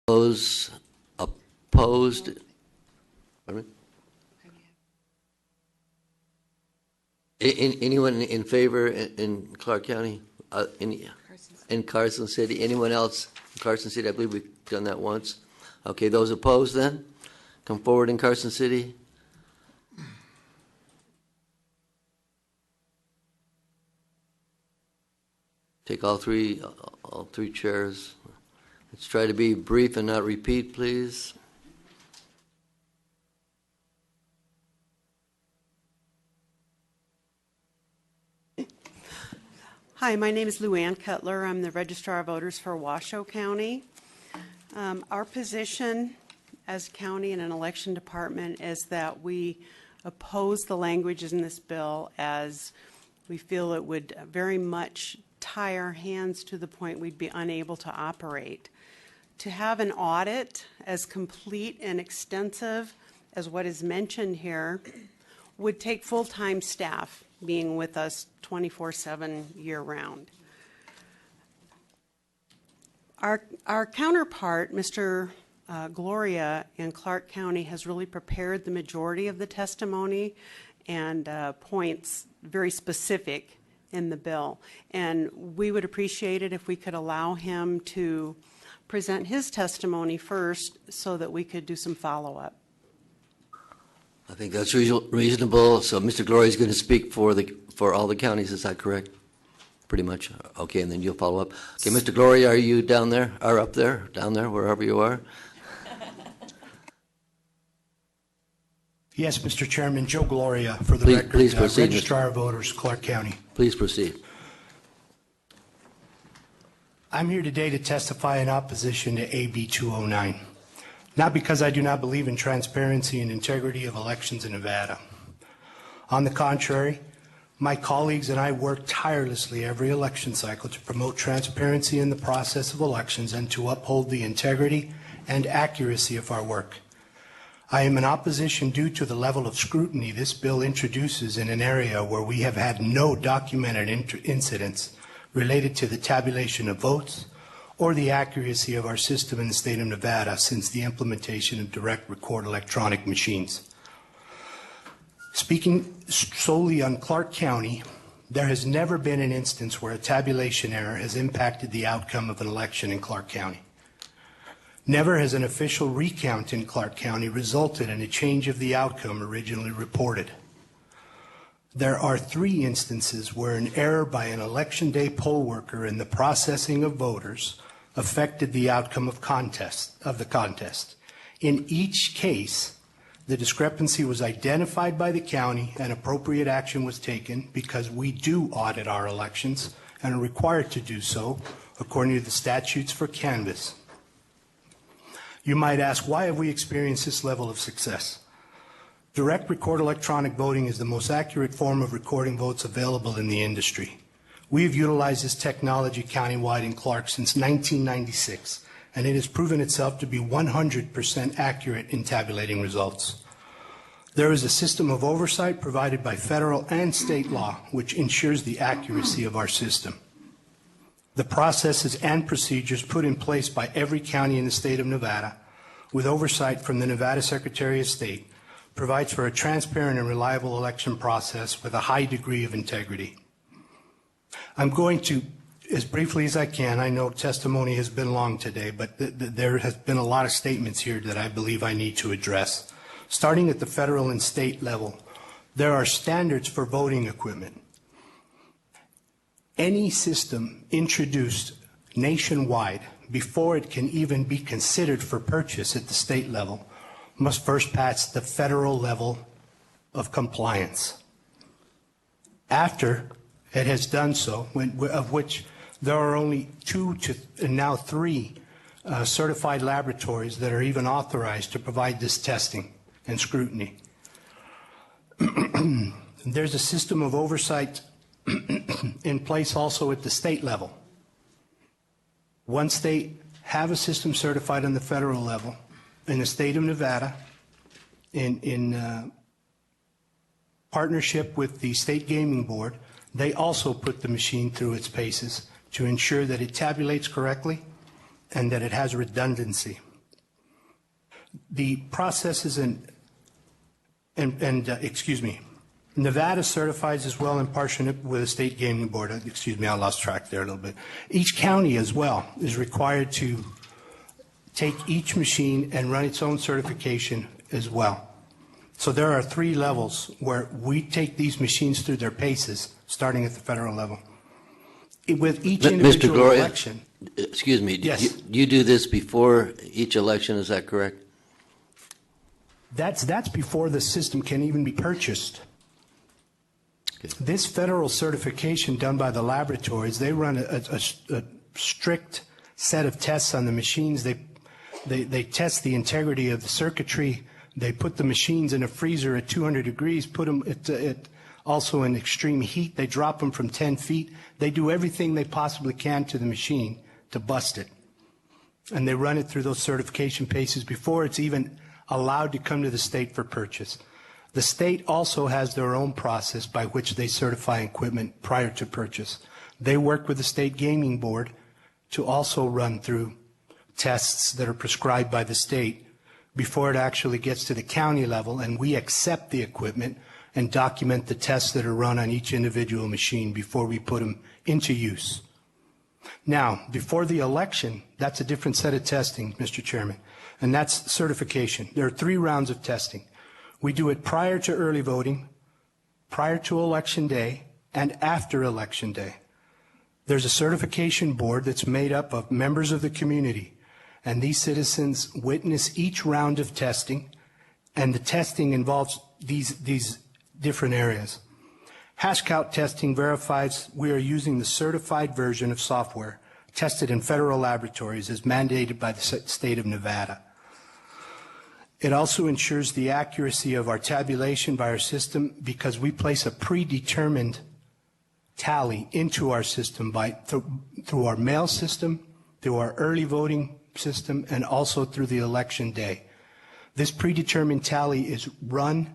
Those opposed? Pardon me? Anyone in favor in Clark County? In Carson City? Anyone else in Carson City? I believe we've done that once. Okay, those opposed then? Come forward in Carson City. Take all three chairs. Let's try to be brief and not repeat, please. Hi, my name is Lou Ann Cutler. I'm the Registrar of Voters for Washoe County. Our position as county and an election department is that we oppose the languages in this bill, as we feel it would very much tie our hands to the point we'd be unable to operate. To have an audit as complete and extensive as what is mentioned here would take full-time staff being with us 24/7 year-round. Our counterpart, Mr. Gloria in Clark County, has really prepared the majority of the testimony and points very specific in the bill. And we would appreciate it if we could allow him to present his testimony first so that we could do some follow-up. I think that's reasonable. So Mr. Gloria is going to speak for all the counties. Is that correct? Pretty much. Okay, and then you'll follow up. Okay, Mr. Gloria, are you down there, or up there, down there, wherever you are? Yes, Mr. Chairman, Joe Gloria, for the record, please proceed, Registrar of Voters, Clark County. Please proceed. I'm here today to testify in opposition to AB209, not because I do not believe in transparency and integrity of elections in Nevada. On the contrary, my colleagues and I work tirelessly every election cycle to promote transparency in the process of elections and to uphold the integrity and accuracy of our work. I am in opposition due to the level of scrutiny this bill introduces in an area where we have had no documented incidents related to the tabulation of votes or the accuracy of our system in the state of Nevada since the implementation of direct record electronic machines. Speaking solely on Clark County, there has never been an instance where a tabulation error has impacted the outcome of an election in Clark County. Never has an official recount in Clark County resulted in a change of the outcome originally reported. There are 3 instances where an error by an election day poll worker in the processing of voters affected the outcome of the contest. In each case, the discrepancy was identified by the county and appropriate action was taken because we do audit our elections and are required to do so according to the statutes for canvass. You might ask, why have we experienced this level of success? Direct record electronic voting is the most accurate form of recording votes available in the industry. We've utilized this technology countywide in Clark since 1996, and it has proven itself to be 100% accurate in tabulating results. There is a system of oversight provided by federal and state law which ensures the accuracy of our system. The processes and procedures put in place by every county in the state of Nevada, with oversight from the Nevada Secretary of State, provides for a transparent and reliable election process with a high degree of integrity. I'm going to, as briefly as I can, I know testimony has been long today, but there has been a lot of statements here that I believe I need to address. Starting at the federal and state level, there are standards for voting equipment. Any system introduced nationwide before it can even be considered for purchase at the state level must first pass the federal level of compliance. After it has done so, of which there are only 2 and now 3 certified laboratories that are even authorized to provide this testing and scrutiny. There's a system of oversight in place also at the state level. Once they have a system certified on the federal level, in the state of Nevada, in partnership with the State Gaming Board, they also put the machine through its paces to ensure that it tabulates correctly and that it has redundancy. The processes Nevada certifies as well in partnership with the State Gaming Board. I lost track there a little bit. Each county as well is required to take each machine and run its own certification as well. So there are 3 levels where we take these machines through their paces, starting at the federal level. With each Mr. individual Gloria, election. excuse me, Yes. you do this before each election, is that correct? That's before the system can even be purchased. Okay. This federal certification done by the laboratories, they run a strict set of tests on the machines. They test the integrity of the circuitry. They put the machines in a freezer at 200 degrees, put them also in extreme heat. They drop them from 10 feet. They do everything they possibly can to the machine to bust it. And they run it through those certification paces before it's even allowed to come to the state for purchase. The state also has their own process by which they certify equipment prior to purchase. They work with the State Gaming Board to also run through tests that are prescribed by the state before it actually gets to the county level, and we accept the equipment and document the tests that are run on each individual machine before we put them into use. Now, before the election, that's a different set of testing, Mr. Chairman, and that's certification. There are 3 rounds of testing. We do it prior to early voting, prior to Election Day, and after Election Day. There's a certification board that's made up of members of the community, and these citizens witness each round of testing, and the testing involves these different areas. Hash count testing verifies we are using the certified version of software tested in federal laboratories as mandated by the state of Nevada. It also ensures the accuracy of our tabulation by our system because we place a predetermined tally into our system through our mail system, through our early voting system, and also through the election day. This predetermined tally is run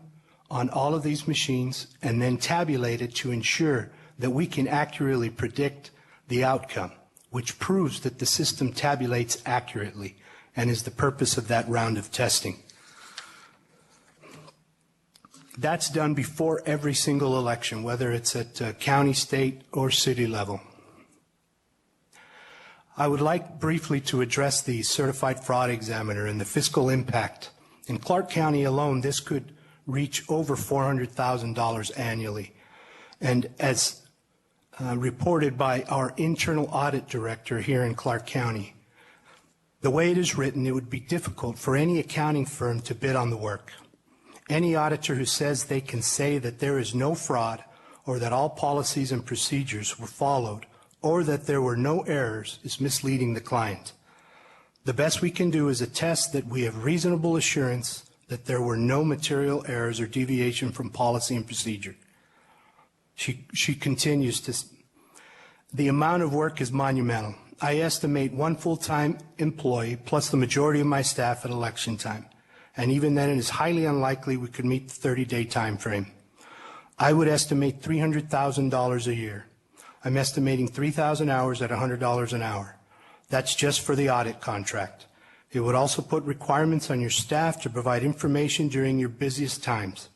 on all of these machines and then tabulated to ensure that we can accurately predict the outcome, which proves that the system tabulates accurately and is the purpose of that round of testing. That's done before every single election, whether it's at county, state, or city level. I would like briefly to address the certified fraud examiner and the fiscal impact. In Clark County alone, this could reach over $400,000 annually. And as reported by our internal audit director here in Clark County, the way it is written, it would be difficult for any accounting firm to bid on the work. Any auditor who says they can say that there is no fraud or that all policies and procedures were followed or that there were no errors is misleading the client. The best we can do is attest that we have reasonable assurance that there were no material errors or deviation from policy and procedure. She continues to, the amount of work is monumental. I estimate 1 full-time employee plus the majority of my staff at election time. And even then, it is highly unlikely we could meet the 30-day time frame. I would estimate $300,000 a year. I'm estimating 3,000 hours at $100 an hour. That's just for the audit contract. It would also put requirements on your staff to provide information during your busiest times.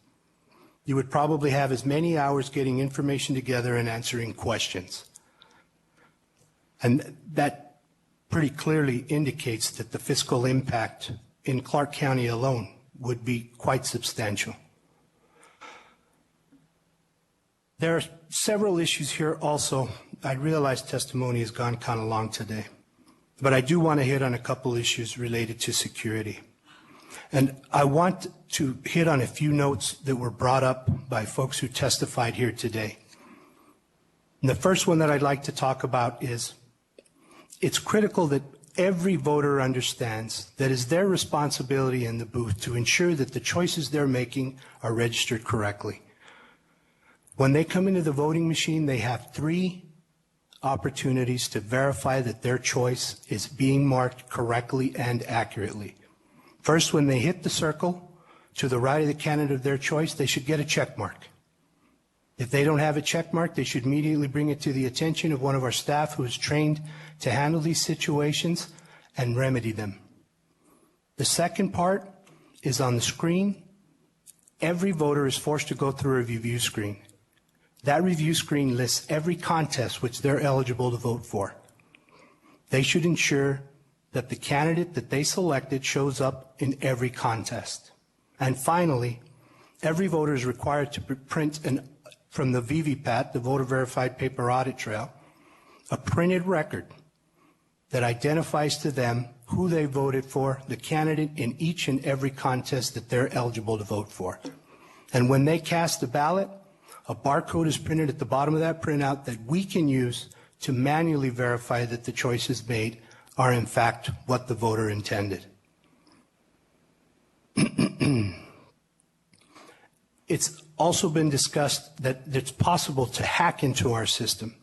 You would probably have as many hours getting information together and answering questions. And that pretty clearly indicates that the fiscal impact in Clark County alone would be quite substantial. There are several issues here also. I realize testimony has gone kind of long today, but I do want to hit on a couple issues related to security. And I want to hit on a few notes that were brought up by folks who testified here today. And the first one that I'd like to talk about is it's critical that every voter understands that it's their responsibility in the booth to ensure that the choices they're making are registered correctly. When they come into the voting machine, they have 3 opportunities to verify that their choice is being marked correctly and accurately. First, when they hit the circle to the right of the candidate of their choice, they should get a check mark. If they don't have a check mark, they should immediately bring it to the attention of one of our staff who is trained to handle these situations and remedy them. The second part is on the screen. Every voter is forced to go through a review screen. That review screen lists every contest which they're eligible to vote for. They should ensure that the candidate that they selected shows up in every contest. And finally, every voter is required to print from the VVPAT, the Voter Verified Paper Audit Trail, a printed record that identifies to them who they voted for, the candidate in each and every contest that they're eligible to vote for. And when they cast the ballot, a barcode is printed at the bottom of that printout that we can use to manually verify that the choices made are in fact what the voter intended. It's also been discussed that it's possible to hack into our system.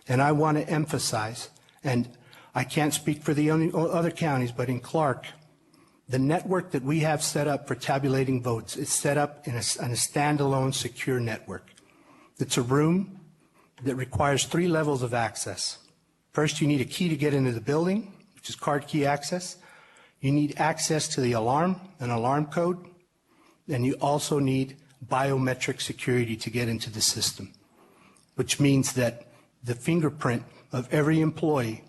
And I want to emphasize, and I can't speak for the other counties, but in Clark, the network that we have set up for tabulating votes is set up in a standalone secure network. It's a room that requires 3 levels of access. First, you need a key to get into the building, which is card key access. You need access to the alarm, an alarm code, and you also need biometric security to get into the system, which means that the fingerprint of every employee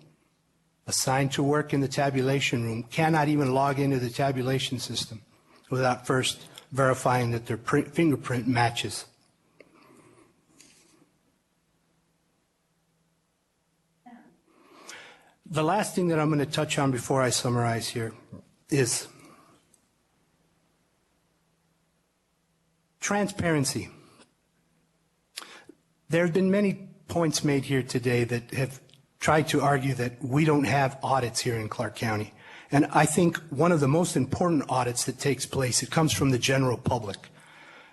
assigned to work in the tabulation room cannot even log into the tabulation system without first verifying that their fingerprint matches. The last thing that I'm going to touch on before I summarize here is transparency. There have been many points made here today that have tried to argue that we don't have audits here in Clark County. And I think one of the most important audits that takes place, it comes from the general public.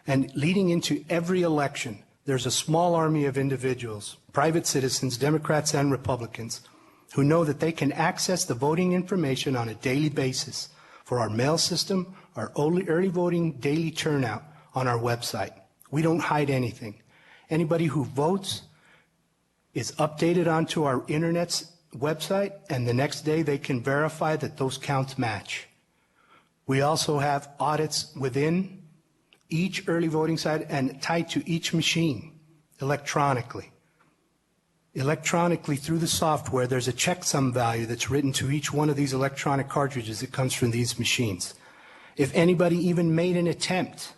And leading into every election, there's a small army of individuals, private citizens, Democrats and Republicans, who know that they can access the voting information on a daily basis for our mail system, our early voting daily turnout on our website. We don't hide anything. Anybody who votes is updated onto our internet's website, and the next day they can verify that those counts match. We also have audits within each early voting site and tied to each machine electronically. Electronically through the software, there's a checksum value that's written to each one of these electronic cartridges that comes from these machines. If anybody even made an attempt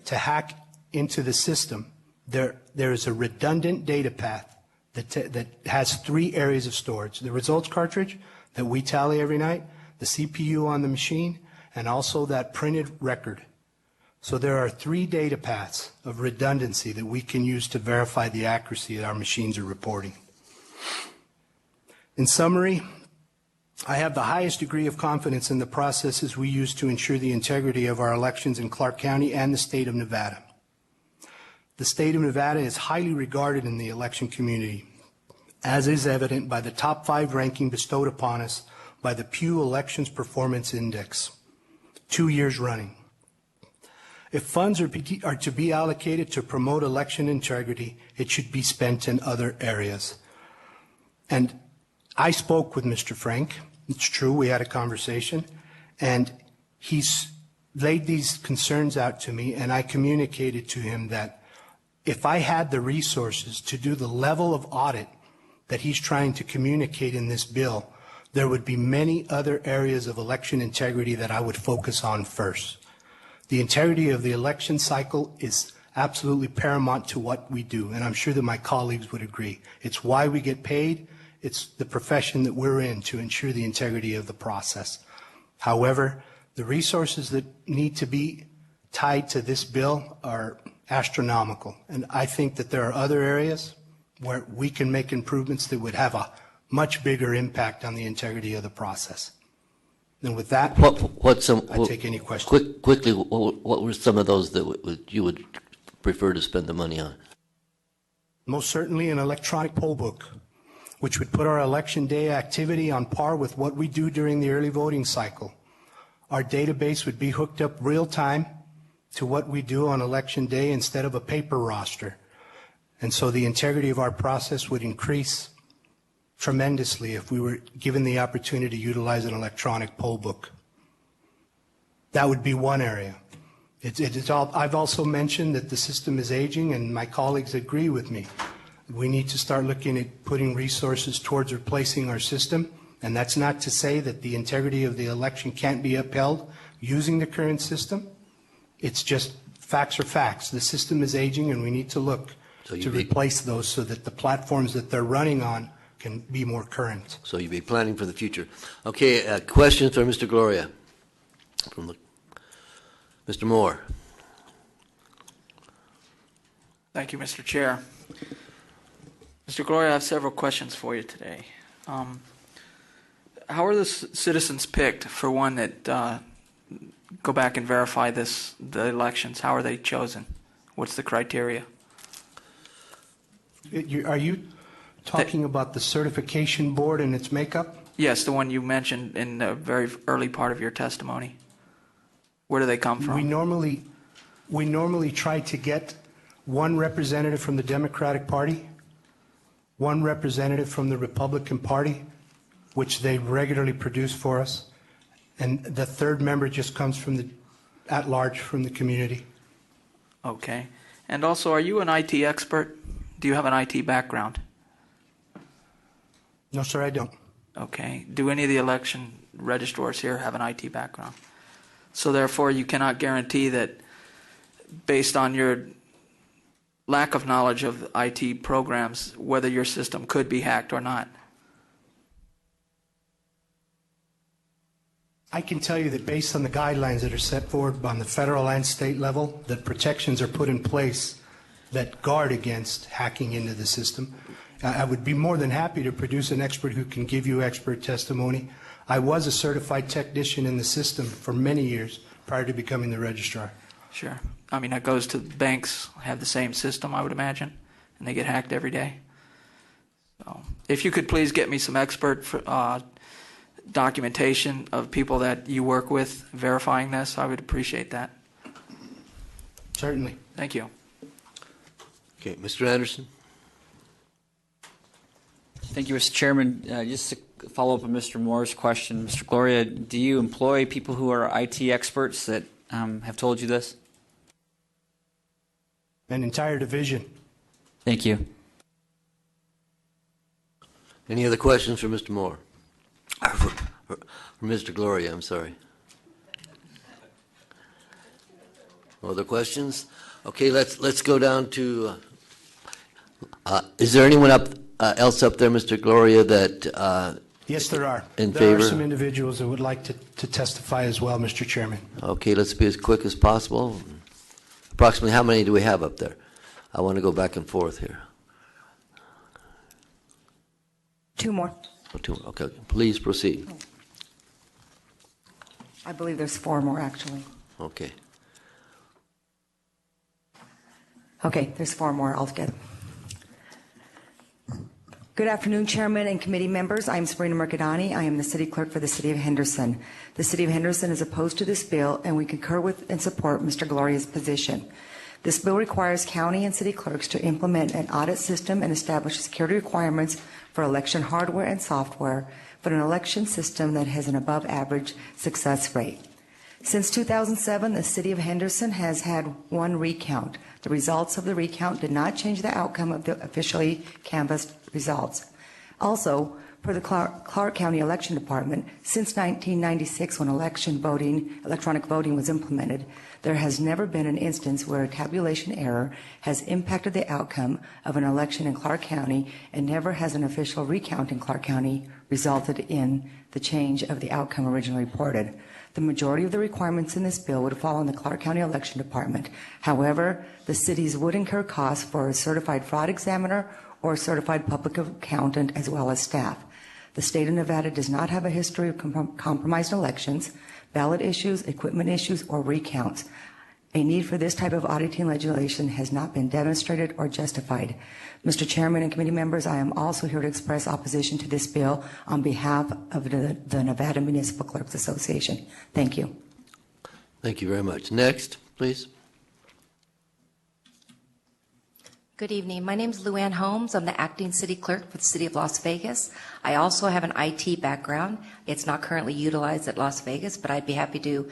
to hack into the system, there is a redundant data path that has 3 areas of storage. The results cartridge that we tally every night, the CPU on the machine, and also that printed record. So there are 3 data paths of redundancy that we can use to verify the accuracy that our machines are reporting. In summary, I have the highest degree of confidence in the processes we use to ensure the integrity of our elections in Clark County and the state of Nevada. The state of Nevada is highly regarded in the election community, as is evident by the top 5 ranking bestowed upon us by the Pew Elections Performance Index, 2 years running. If funds are to be allocated to promote election integrity, it should be spent in other areas. And I spoke with Mr. Frank. It's true, we had a conversation, and he's laid these concerns out to me, and I communicated to him that if I had the resources to do the level of audit that he's trying to communicate in this bill, there would be many other areas of election integrity that I would focus on first. The integrity of the election cycle is absolutely paramount to what we do, and I'm sure that my colleagues would agree. It's why we get paid. It's the profession that we're in to ensure the integrity of the process. However, the resources that need to be tied to this bill are astronomical, and I think that there are other areas where we can make improvements that would have a much bigger impact on the integrity of the process. And with that, I take any questions. Quickly, what were some of those that you would prefer to spend the money on? Most certainly an electronic poll book, which would put our election day activity on par with what we do during the early voting cycle. Our database would be hooked up real time to what we do on election day instead of a paper roster. And so the integrity of our process would increase tremendously if we were given the opportunity to utilize an electronic poll book. That would be one area. I've also mentioned that the system is aging, and my colleagues agree with me. We need to start looking at putting resources towards replacing our system, and that's not to say that the integrity of the election can't be upheld using the current system. It's just facts are facts. The system is aging, and we need to look to replace those so that the platforms that they're running on can be more current. So you'll be planning for the future. Okay, questions for Mr. Gloria? Mr. Moore. Thank you, Mr. Chair. Mr. Gloria, I have several questions for you today. How are the citizens picked for one that go back and verify the elections? How are they chosen? What's the criteria? Are you talking about the certification board and its makeup? Yes, the one you mentioned in the very early part of your testimony. Where do they come from? We normally try to get one representative from the Democratic Party, one representative from the Republican Party, which they regularly produce for us, and the third member just comes from the at large from the community. Okay. And also, are you an IT expert? Do you have an IT background? No, sir, I don't. Okay. Do any of the election registrars here have an IT background? So therefore, you cannot guarantee that based on your lack of knowledge of IT programs, whether your system could be hacked or not. I can tell you that based on the guidelines that are set forward on the federal and state level, that protections are put in place that guard against hacking into the system. I would be more than happy to produce an expert who can give you expert testimony. I was a certified technician in the system for many years prior to becoming the registrar. Sure. I mean, that goes to banks, have the same system, I would imagine, and they get hacked every day. So, if you could please get me some expert documentation of people that you work with verifying this, I would appreciate that. Certainly. Thank you. Okay, Mr. Anderson. Thank you, Mr. Chairman. Just to follow up on Mr. Moore's question, Mr. Gloria, do you employ people who are IT experts that have told you this? An entire division. Thank you. Any other questions for Mr. Moore? For Mr. Gloria, I'm sorry. Other questions? Okay, let's go down to. Is there anyone else up there, Mr. Gloria, that? Yes, there are. In there favor? are some individuals that would like to testify as well, Mr. Chairman. Okay, let's be as quick as possible. Approximately how many do we have up there? I want to go back and forth here. Two more. Oh, two. Okay, please proceed. I believe there's four more, actually. Okay. Okay, there's four more altogether. Good afternoon, Chairman and committee members. I'm Sabrina Mercadani. I am the City Clerk for the City of Henderson. The City of Henderson is opposed to this bill, and we concur with and support Mr. Gloria's position. This bill requires county and city clerks to implement an audit system and establish security requirements for election hardware and software for an election system that has an above-average success rate. Since 2007, the City of Henderson has had one recount. The results of the recount did not change the outcome of the officially canvassed results. Also, per the Clark County Election Department, since 1996, when electronic voting was implemented, there has never been an instance where a tabulation error has impacted the outcome of an election in Clark County, and never has an official recount in Clark County resulted in the change of the outcome originally reported. The majority of the requirements in this bill would fall on the Clark County Election Department. However, the cities would incur costs for a certified fraud examiner or a certified public accountant, as well as staff. The state of Nevada does not have a history of compromised elections, ballot issues, equipment issues, or recounts. A need for this type of auditing legislation has not been demonstrated or justified. Mr. Chairman and committee members, I am also here to express opposition to this bill on behalf of the Nevada Municipal Clerks Association. Thank you. Thank you very much. Next, please. Good evening. My name is Luann Holmes. I'm the acting city clerk for the city of Las Vegas. I also have an IT background. It's not currently utilized at Las Vegas, but I'd be happy to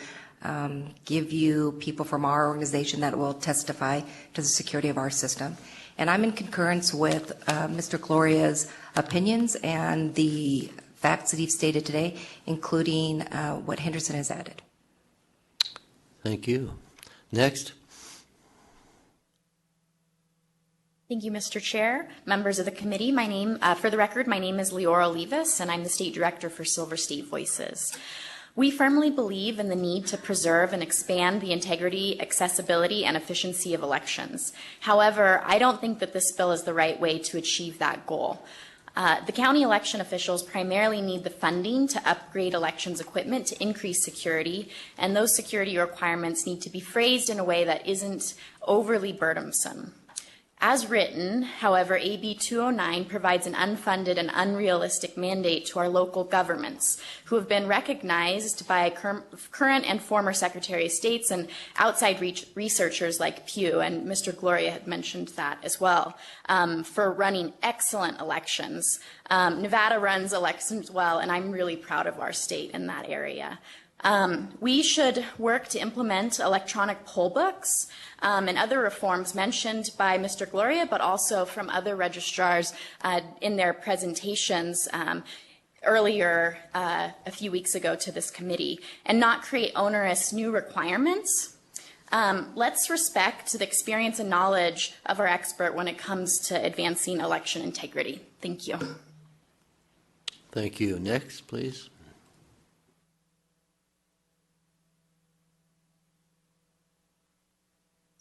give you people from our organization that will testify to the security of our system. And I'm in concurrence with Mr. Gloria's opinions and the facts that he's stated today, including what Henderson has added. Thank you. Next. Thank you, Mr. Chair. Members of the committee, for the record, my name is Leora Levis, and I'm the State Director for Silver State Voices. We firmly believe in the need to preserve and expand the integrity, accessibility, and efficiency of elections. However, I don't think that this bill is the right way to achieve that goal. The county election officials primarily need the funding to upgrade elections equipment to increase security, and those security requirements need to be phrased in a way that isn't overly burdensome. As written, however, AB209 provides an unfunded and unrealistic mandate to our local governments, who have been recognized by current and former Secretary of States and outside researchers like Pew, and Mr. Gloria had mentioned that as well, for running excellent elections. Nevada runs elections well, and I'm really proud of our state in that area. We should work to implement electronic poll books and other reforms mentioned by Mr. Gloria, but also from other registrars in their presentations earlier a few weeks ago to this committee, and not create onerous new requirements. Let's respect the experience and knowledge of our expert when it comes to advancing election integrity. Thank you. Thank you. Next, please.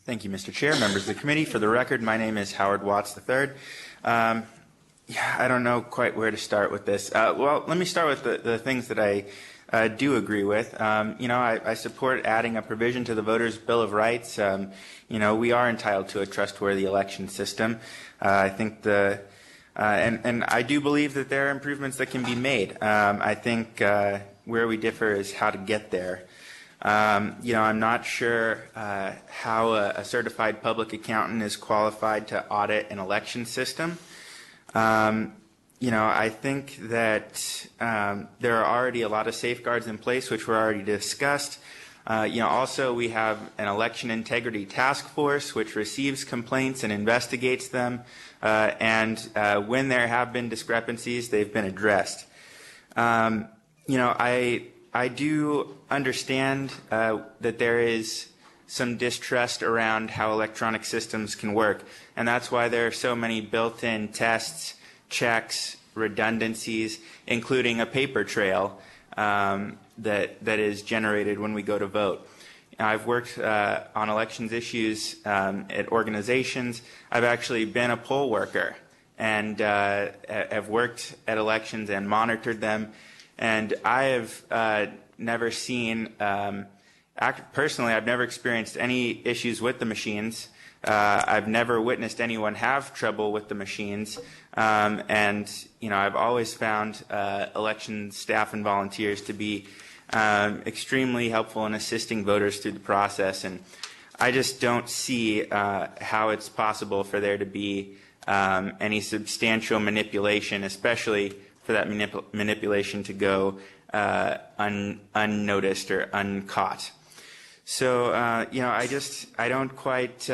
Thank you, Mr. Chair, members of the committee. For the record, my name is Howard Watts III. I don't know quite where to start with this. Well, let me start with the things that I do agree with. I support adding a provision to the Voters' Bill of Rights. We are entitled to a trustworthy election system. I think and I do believe that there are improvements that can be made. I think where we differ is how to get there. I'm not sure how a certified public accountant is qualified to audit an election system. I think that there are already a lot of safeguards in place, which were already discussed. Also, we have an election integrity task force, which receives complaints and investigates them. And when there have been discrepancies, they've been addressed. I do understand that there is some distrust around how electronic systems can work, and that's why there are so many built-in tests, checks, redundancies, including a paper trail that is generated when we go to vote. I've worked on elections issues at organizations. I've actually been a poll worker and have worked at elections and monitored them. And I have never seen, personally, I've never experienced any issues with the machines. I've never witnessed anyone have trouble with the machines. I've always found election staff and volunteers to be extremely helpful in assisting voters through the process. And I just don't see how it's possible for there to be any substantial manipulation, especially for that manipulation to go unnoticed or uncaught. So I don't quite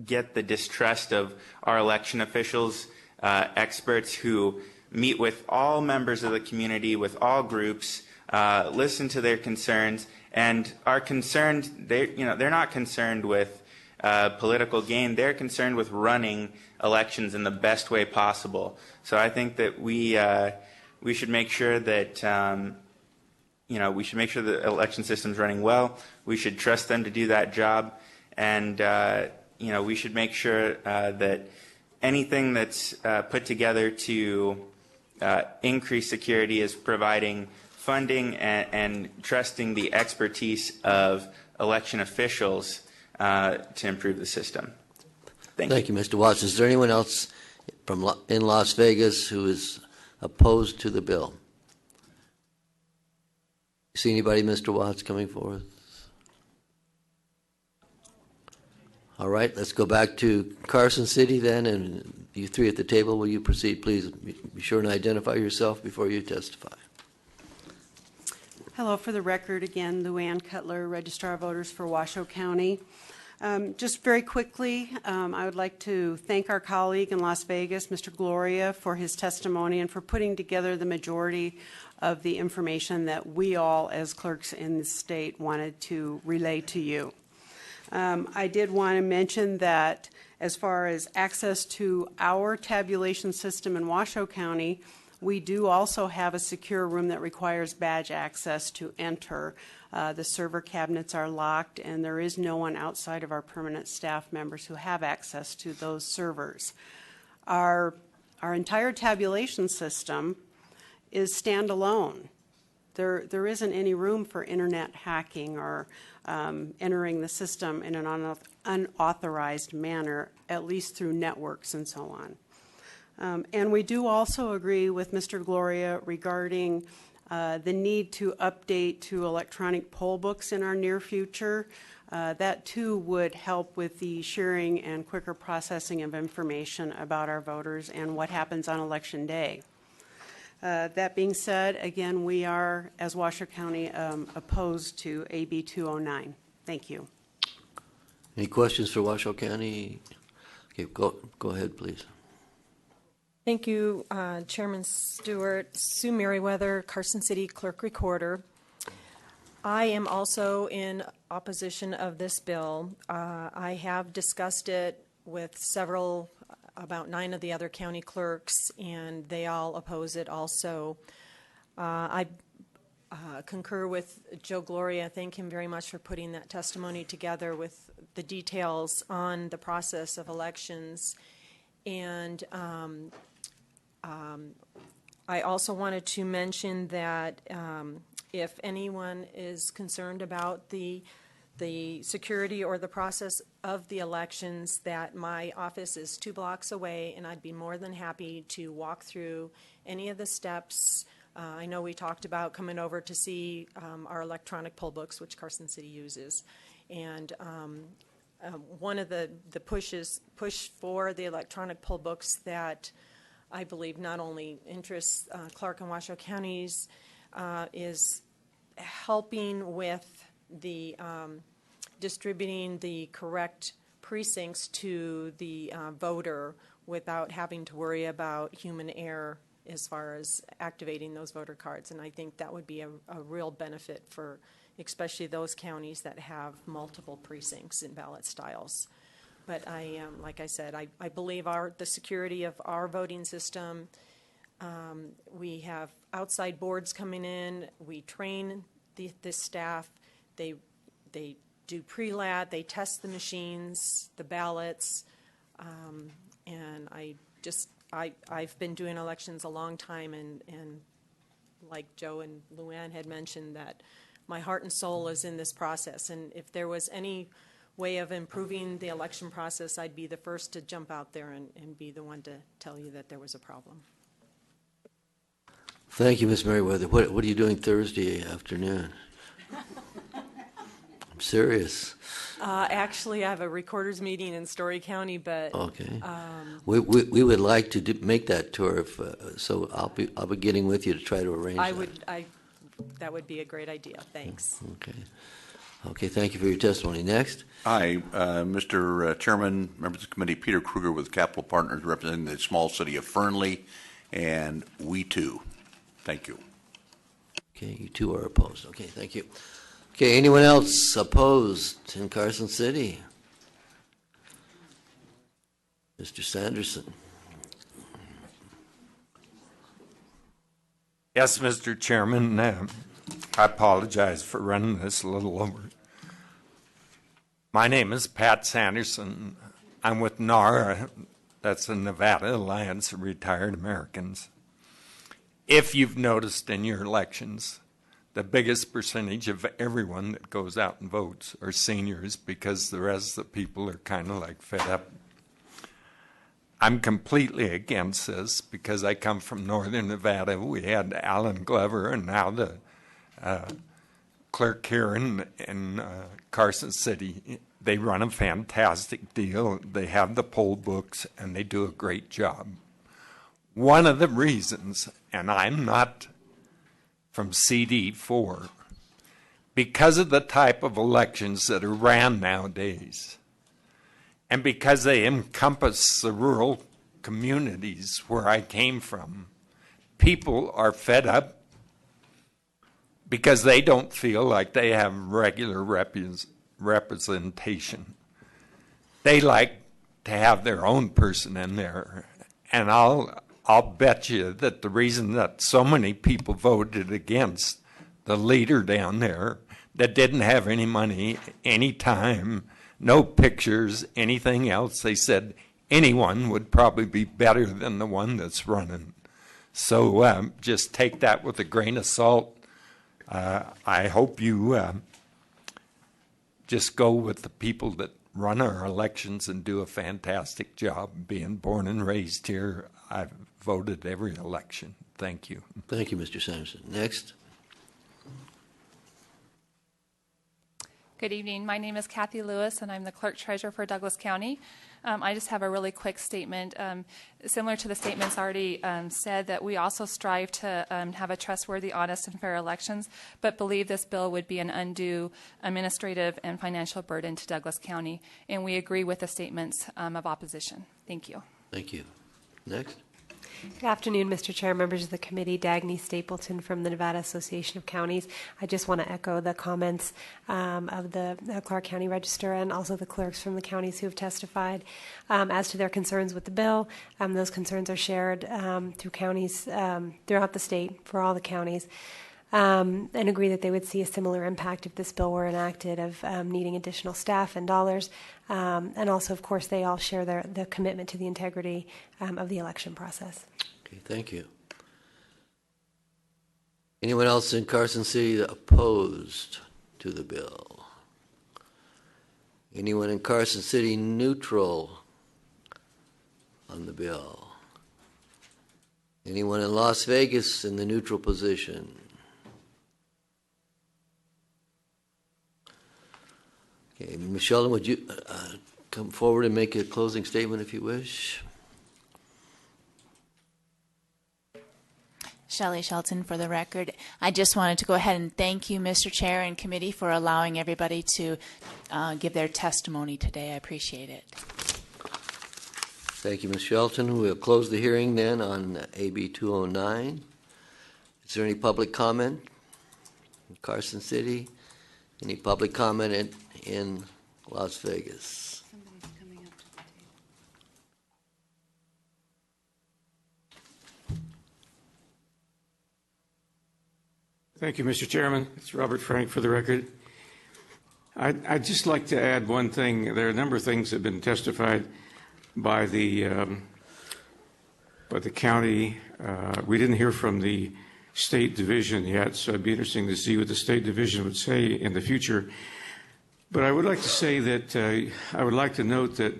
get the distrust of our election officials, experts who meet with all members of the community, with all groups, listen to their concerns, and are concerned. They're not concerned with political gain. They're concerned with running elections in the best way possible. So I think that we should make sure that the election system's running well. We should trust them to do that job, and we should make sure that anything that's put together to increase security is providing funding and trusting the expertise of election officials to improve the system. Thank you, Mr. Watts. Is there anyone else in Las Vegas who is opposed to the bill? See anybody, Mr. Watts, coming forward? All right, let's go back to Carson City then, and you three at the table, will you proceed, please? Be sure and identify yourself before you testify. Hello, for the record, again, Luann Cutler, Registrar of Voters for Washoe County. Just very quickly, I would like to thank our colleague in Las Vegas, Mr. Gloria, for his testimony and for putting together the majority of the information that we all, as clerks in the state, wanted to relay to you. I did want to mention that as far as access to our tabulation system in Washoe County, we do also have a secure room that requires badge access to enter. The server cabinets are locked, and there is no one outside of our permanent staff members who have access to those servers. Our entire tabulation system is standalone. There isn't any room for internet hacking or entering the system in an unauthorized manner, at least through networks and so on. And we do also agree with Mr. Gloria regarding the need to update to electronic poll books in our near future. That too would help with the sharing and quicker processing of information about our voters and what happens on Election Day. That being said, again, we are, as Washoe County, opposed to AB209. Thank you. Any questions for Washoe County? Okay, go ahead, please. Thank you, Chairman Stewart. Sue Merriweather, Carson City Clerk Recorder. I am also in opposition of this bill. I have discussed it with about 9 of the other county clerks, and they all oppose it also. I concur with Joe Gloria. Thank him very much for putting that testimony together with the details on the process of elections. And I also wanted to mention that if anyone is concerned about the security or the process of the elections, that my office is 2 blocks away, and I'd be more than happy to walk through any of the steps. I know we talked about coming over to see our electronic poll books, which Carson City uses, and one of the push for the electronic poll books that I believe not only interests Clark and Washoe counties is helping with the distributing the correct precincts to the voter without having to worry about human error as far as activating those voter cards. And I think that would be a real benefit for especially those counties that have multiple precincts and ballot styles. But I, like I said, I believe the security of our voting system. We have outside boards coming in. We train the staff. They do pre-lat. They test the machines, the ballots, and I've been doing elections a long time, and like Joe and Luann had mentioned, that my heart and soul is in this process. And if there was any way of improving the election process, I'd be the first to jump out there and be the one to tell you that there was a problem. Thank you, Ms. Merriweather. What are you doing Thursday afternoon? I'm serious. Actually, I have a recorder's meeting in Story County, but okay. We would like to make that tour, so I'll be getting with you to try to arrange that. That would be a great idea. Thanks. Okay, thank you for your testimony. Next. Hi, Mr. Chairman, members of the committee, Peter Kruger with Capital Partners representing the small city of Fernley, and we too. Thank you. Okay, you two are opposed. Okay, thank you. Okay, anyone else opposed in Carson City? Mr. Sanderson. Yes, Mr. Chairman, I apologize for running this a little over. My name is Pat Sanderson. I'm with NARA, that's the Nevada Alliance of Retired Americans. If you've noticed in your elections, the biggest percentage of everyone that goes out and votes are seniors, because the rest of the people are kind of like fed up. I'm completely against this because I come from northern Nevada. We had Alan Glover, and now the clerk here in Carson City They run a fantastic deal. They have the poll books, and they do a great job. One of the reasons, and I'm not from CD4, because of the type of elections that are ran nowadays, and because they encompass the rural communities where I came from, people are fed up because they don't feel like they have regular representation. They like to have their own person in there. And I'll bet you that the reason that so many people voted against the leader down there that didn't have any money, any time, no pictures, anything else, they said anyone would probably be better than the one that's running. So just take that with a grain of salt. I hope you just go with the people that run our elections and do a fantastic job. Being born and raised here, I've voted every election. Thank you. Thank you, Mr. Sanderson. Next. Good evening. My name is Kathy Lewis, and I'm the Clerk Treasurer for Douglas County. I just have a really quick statement. Similar to the statements already said, that we also strive to have a trustworthy, honest, and fair elections, but believe this bill would be an undue administrative and financial burden to Douglas County, and we agree with the statements of opposition. Thank you. Thank you. Next. Good afternoon, Mr. Chair, members of the committee. Dagny Stapleton from the Nevada Association of Counties. I just want to echo the comments of the Clark County Register and also the clerks from the counties who have testified as to their concerns with the bill. Those concerns are shared through counties throughout the state for all the counties. And agree that they would see a similar impact if this bill were enacted of needing additional staff and dollars. And also, of course, they all share the commitment to the integrity of the election process. Okay, thank you. Anyone else in Carson City opposed to the bill? Anyone in Carson City neutral on the bill? Anyone in Las Vegas in the neutral position? Okay, Ms. Sheldon, would you come forward and make a closing statement if you wish? Shelley Shelton for the record. I just wanted to go ahead and thank you, Mr. Chair and committee, for allowing everybody to give their testimony today. I appreciate it. Thank you, Ms. Shelton. We'll close the hearing then on AB209. Is there any public comment in Carson City? Any public comment in Las Vegas? Somebody's coming up to the table. Thank you, Mr. Chairman. It's Robert Frank for the record. I'd just like to add one thing. There are a number of things that have been testified by the county. We didn't hear from the State Division yet, so it'd be interesting to see what the State Division would say in the future. But I would like to say that I would like to note that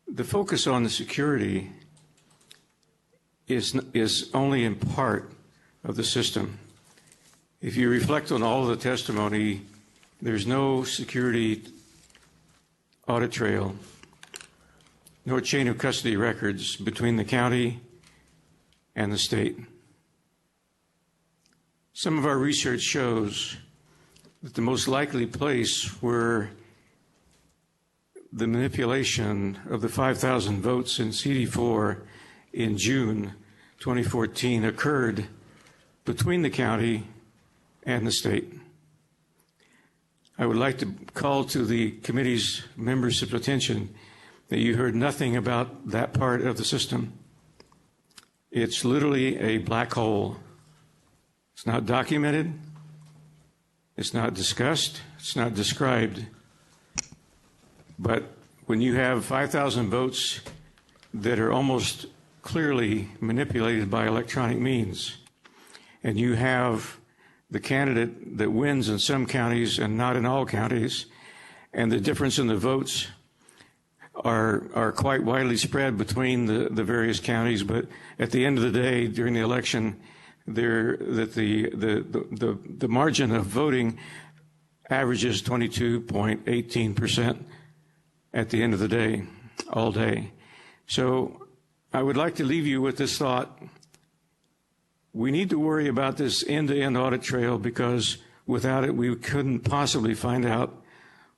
the focus on the security is only in part of the system. If you reflect on all of the testimony, there's no security audit trail, no chain of custody records between the county and the state. Some of our research shows that the most likely place where the manipulation of the 5,000 votes in CD4 in June 2014 occurred between the county and the state. I would like to call to the committee's members' attention that you heard nothing about that part of the system. It's literally a black hole. It's not documented. It's not discussed. It's not described. But when you have 5,000 votes that are almost clearly manipulated by electronic means, and you have the candidate that wins in some counties and not in all counties, and the difference in the votes are quite widely spread between the various counties, but at the end of the day, during the election, the margin of voting averages 22.18% at the end of the day, all day. So I would like to leave you with this thought. We need to worry about this end-to-end audit trail, because without it, we couldn't possibly find out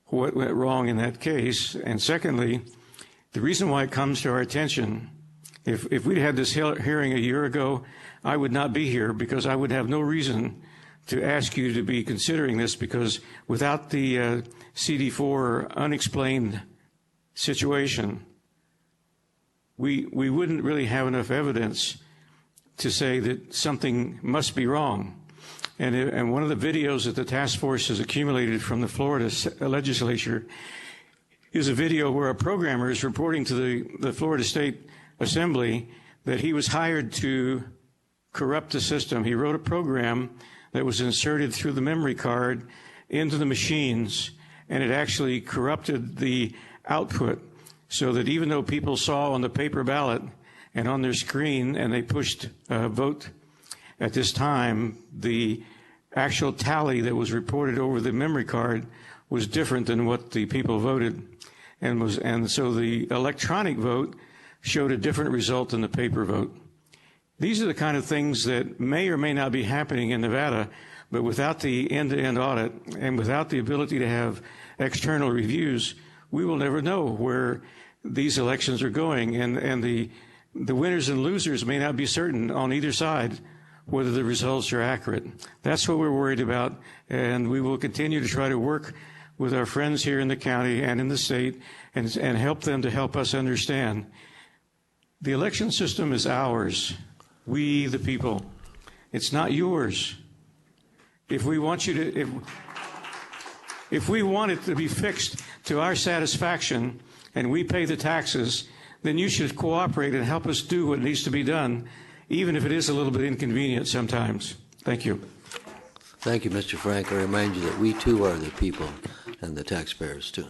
what went wrong in that case. And secondly, the reason why it comes to our attention, if we'd had this hearing a year ago, I would not be here, because I would have no reason to ask you to be considering this, because without the CD4 unexplained situation, we wouldn't really have enough evidence to say that something must be wrong. And one of the videos that the task force has accumulated from the Florida legislature is a video where a programmer is reporting to the Florida State Assembly that he was hired to corrupt the system. He wrote a program that was inserted through the memory card into the machines, and it actually corrupted the output, so that even though people saw on the paper ballot and on their screen and they pushed vote at this time, the actual tally that was reported over the memory card was different than what the people voted, and so the electronic vote showed a different result than the paper vote. These are the kind of things that may or may not be happening in Nevada, but without the end-to-end audit and without the ability to have external reviews, we will never know where these elections are going, and the winners and losers may not be certain on either side whether the results are accurate. That's what we're worried about, and we will continue to try to work with our friends here in the county and in the state and help them to help us understand. The election system is ours, we the people. It's not yours. If we want you to, if we want it to be fixed to our satisfaction and we pay the taxes, then you should cooperate and help us do what needs to be done, even if it is a little bit inconvenient sometimes. Thank you. Thank you, Mr. Frank. I remind you that we too are the people and the taxpayers too.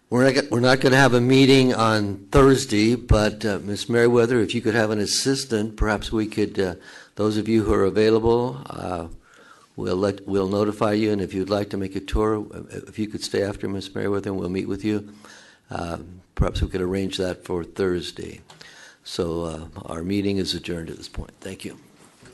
We're not going to have a meeting on Thursday, but Ms. Merriweather, if you could have an assistant, perhaps we could, those of you who are available, we'll notify you, and if you'd like to make a tour, if you could stay after Ms. Merriweather, and we'll meet with you. Perhaps we could arrange that for Thursday. So our meeting is adjourned at this point. Thank you.